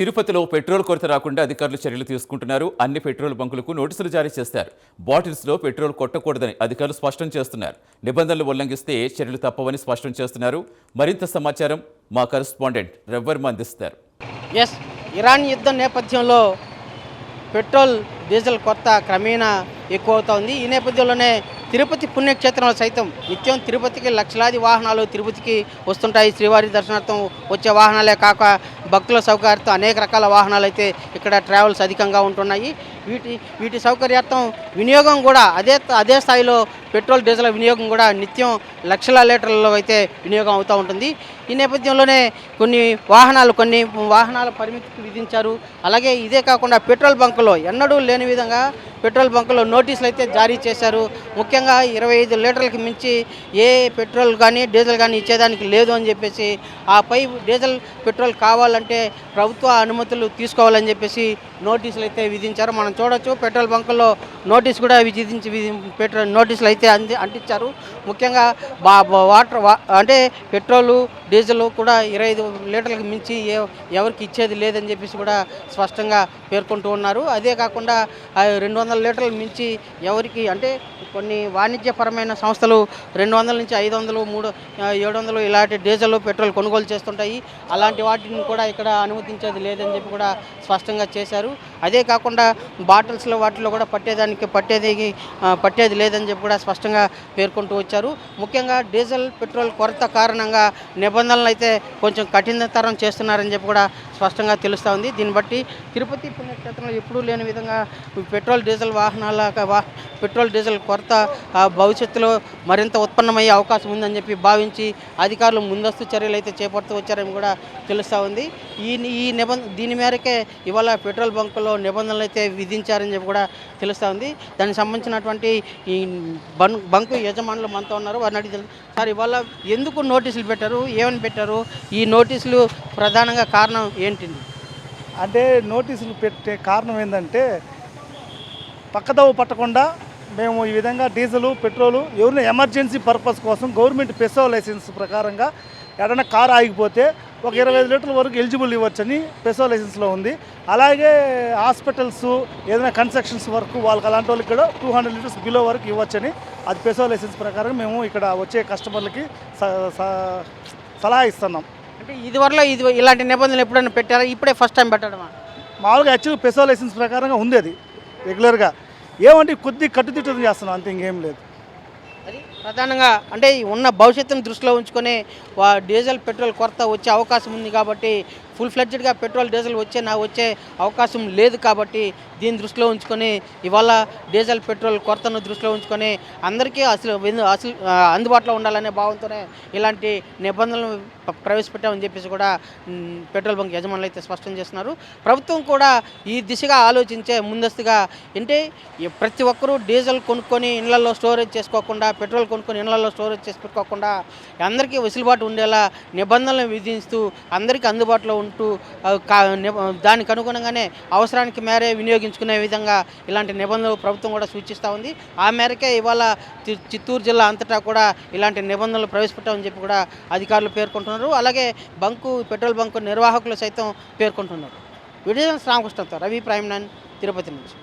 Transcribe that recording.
తిరుపతిలో పెట్రోల్ కొరత రాకుండా అధికారులు చర్యలు తీసుకుంటున్నారు. అన్ని పెట్రోల్ బంకులకు నోటీసులు జారీ చేశారు. బాటిల్స్లో పెట్రోల్ కొట్టకూడదని అధికారులు స్పష్టం చేస్తున్నారు. నిబంధనలు ఉల్లంఘిస్తే చర్యలు తప్పవని స్పష్టం చేస్తున్నారు. మరింత సమాచారం మా కరెస్పాండెంట్ రవివర్మ అందిస్తారు. ఇరాన్ యుద్ధం నేపథ్యంలో పెట్రోల్ డీజిల్ కొరత క్రమేణా ఎక్కువ అవుతోంది. ఈ నేపథ్యంలోనే తిరుపతి పుణ్యక్షేత్రంలో సైతం నిత్యం తిరుపతికి లక్షలాది వాహనాలు తిరుపతికి వస్తుంటాయి. శ్రీవారి దర్శనార్థం వచ్చే వాహనాలే కాక భక్తుల సౌకర్యార్థం అనేక రకాల వాహనాలు అయితే ఇక్కడ ట్రావెల్స్ అధికంగా ఉంటున్నాయి. వీటి సౌకర్యార్థం వినియోగం కూడా అదే స్థాయిలో పెట్రోల్ డీజిల్ వినియోగం కూడా నిత్యం లక్షల లీటర్లలో అయితే వినియోగం అవుతూ ఉంటుంది. ఈ నేపథ్యంలోనే కొన్ని వాహనాల పరిమితికి విధించారు. అలాగే ఇదే కాకుండా పెట్రోల్ బంకులో ఎన్నడూ లేని విధంగా పెట్రోల్ బంకులో నోటీసులు అయితే జారీ చేశారు. ముఖ్యంగా 25 లీటర్లకి మించి ఏ పెట్రోల్ కానీ డీజిల్ కానీ ఇచ్చేదానికి లేదు అని చెప్పేసి, ఆపై డీజిల్ పెట్రోల్ కావాలంటే ప్రభుత్వ అనుమతులు తీసుకోవాలని చెప్పేసి నోటీసులు అయితే విధించారు. మనం చూడొచ్చు పెట్రోల్ బంకుల్లో నోటీసు కూడా నోటీసులు అయితే అంటించారు. ముఖ్యంగా అంటే పెట్రోలు డీజిల్ కూడా 25 లీటర్లకు మించి ఎవరికి ఇచ్చేది లేదని చెప్పేసి కూడా స్పష్టంగా పేర్కొంటూ ఉన్నారు. అదే కాకుండా 200 లీటర్లు మించి ఎవరికి అంటే కొన్ని వాణిజ్యపరమైన సంస్థలు 200 నుంచి 500, 700 ఇలాంటి డీజిల్ పెట్రోల్ కొనుగోలు చేస్తుంటాయి. అలాంటి వాటిని కూడా ఇక్కడ అనుమతించేది లేదని చెప్పి కూడా స్పష్టంగా చేశారు. అదే కాకుండా బాటిల్స్లో వాటిలో కూడా పట్టేది లేదని చెప్పి కూడా స్పష్టంగా పేర్కొంటూ వచ్చారు. ముఖ్యంగా డీజిల్ పెట్రోల్ కొరత కారణంగా నిబంధనలు అయితే కొంచెం కఠినతరం చేస్తున్నారని చెప్పి కూడా స్పష్టంగా తెలుస్తూ ఉంది. దీన్ని బట్టి తిరుపతి పుణ్యక్షేత్రంలో ఎప్పుడూ లేని విధంగా పెట్రోల్ డీజిల్ కొరత భవిష్యత్తులో మరింత ఉత్పన్నమయ్యే అవకాశం ఉందని చెప్పి భావించి అధికారులు ముందస్తు చర్యలు అయితే చేపడుతూ వచ్చారని కూడా తెలుస్తూ ఉంది. దీని మేరకే ఇవాళ పెట్రోల్ బంకులో నిబంధనలు అయితే విధించారని చెప్పి కూడా తెలుస్తూ ఉంది. దానికి సంబంధించినటువంటి ఈ బంకు యజమానులు మనతో ఉన్నారు. వారిని అడిగి సార్, ఇవాళ ఎందుకు నోటీసులు పెట్టారు, ఏమని పెట్టారు, ఈ నోటీసులు ప్రధానంగా కారణం ఏంటింది? అంటే నోటీసులు పెట్టే కారణం ఏంటంటే పక్కదోవ పట్టకుండా మేము ఈ విధంగా డీజిల్ పెట్రోలు ఎవరైనా ఎమర్జెన్సీ పర్పస్ కోసం గవర్నమెంట్ పెసో లైసెన్స్ ప్రకారంగా ఎక్కడైనా కారు ఆగిపోతే ఒక 25 లీటర్ల వరకు ఎలిజిబుల్ ఇవ్వచ్చని పెసో లైసెన్స్లో ఉంది. అలాగే హాస్పిటల్స్ ఏదైనా కన్స్ట్రక్షన్స్ వరకు వాళ్ళకి అలాంటి వాళ్ళకి కూడా 200 లీటర్స్ బిలో వరకు ఇవ్వచ్చని అది పెసో లైసెన్స్ ప్రకారం మేము ఇక్కడ వచ్చే కస్టమర్లకి సలహా ఇస్తున్నాం. అంటే ఇలాంటి నిబంధనలు ఎప్పుడైనా పెట్టారా? ఇప్పుడే ఫస్ట్ టైం పెట్టడమా? మామూలుగా యాక్చువల్గా పెసో లైసెన్స్ ప్రకారంగా ఉంది అది రెగ్యులర్గా. ఏమంటే కొద్దిగా కట్టుదిట్టం చేస్తున్నాం, అంతే, ఇంకేం లేదు. అది ప్రధానంగా అంటే ఉన్న భవిష్యత్తును దృష్టిలో ఉంచుకొని డీజిల్ పెట్రోల్ కొరత వచ్చే అవకాశం ఉంది కాబట్టి ఫుల్ ఫ్లెడ్జ్డ్గా పెట్రోల్ డీజిల్ వచ్చే అవకాశం లేదు కాబట్టి దీన్ని దృష్టిలో ఉంచుకొని ఇవాళ డీజిల్ పెట్రోల్ కొరతను దృష్టిలో ఉంచుకొని అందరికీ అసలు అందుబాటులో ఉండాలనే భావంతోనే ఇలాంటి నిబంధనలు ప్రవేశపెట్టామని చెప్పేసి కూడా పెట్రోల్ బంక్ యజమానులు అయితే స్పష్టం చేస్తున్నారు. ప్రభుత్వం కూడా ఈ దిశగా ఆలోచించే ముందస్తుగా అంటే ప్రతి ఒక్కరూ డీజిల్ కొనుక్కొని ఇళ్లలో స్టోరేజ్ చేసుకోకుండా, పెట్రోల్ కొనుక్కొని ఇళ్లలో స్టోరేజ్ చేసి పెట్టుకోకుండా అందరికీ వెసులుబాటు ఉండేలా నిబంధనలు విధిస్తూ అందరికీ అందుబాటులో ఉంటూ దానికి అనుగుణంగానే అవసరానికి మేరే వినియోగించుకునే విధంగా ఇలాంటి నిబంధనలు ప్రభుత్వం కూడా సూచిస్తూ ఉంది. ఆ మేరకే ఇవాళ చిత్తూరు జిల్లా అంతటా కూడా ఇలాంటి నిబంధనలు ప్రవేశపెట్టామని చెప్పి కూడా అధికారులు పేర్కొంటున్నారు. అలాగే పెట్రోల్ బంకు నిర్వాహకులు సైతం పేర్కొంటున్నారు. వీడియో రామకృష్ణతో రవి ప్రైమ్ 9 తిరుపతి నుంచి.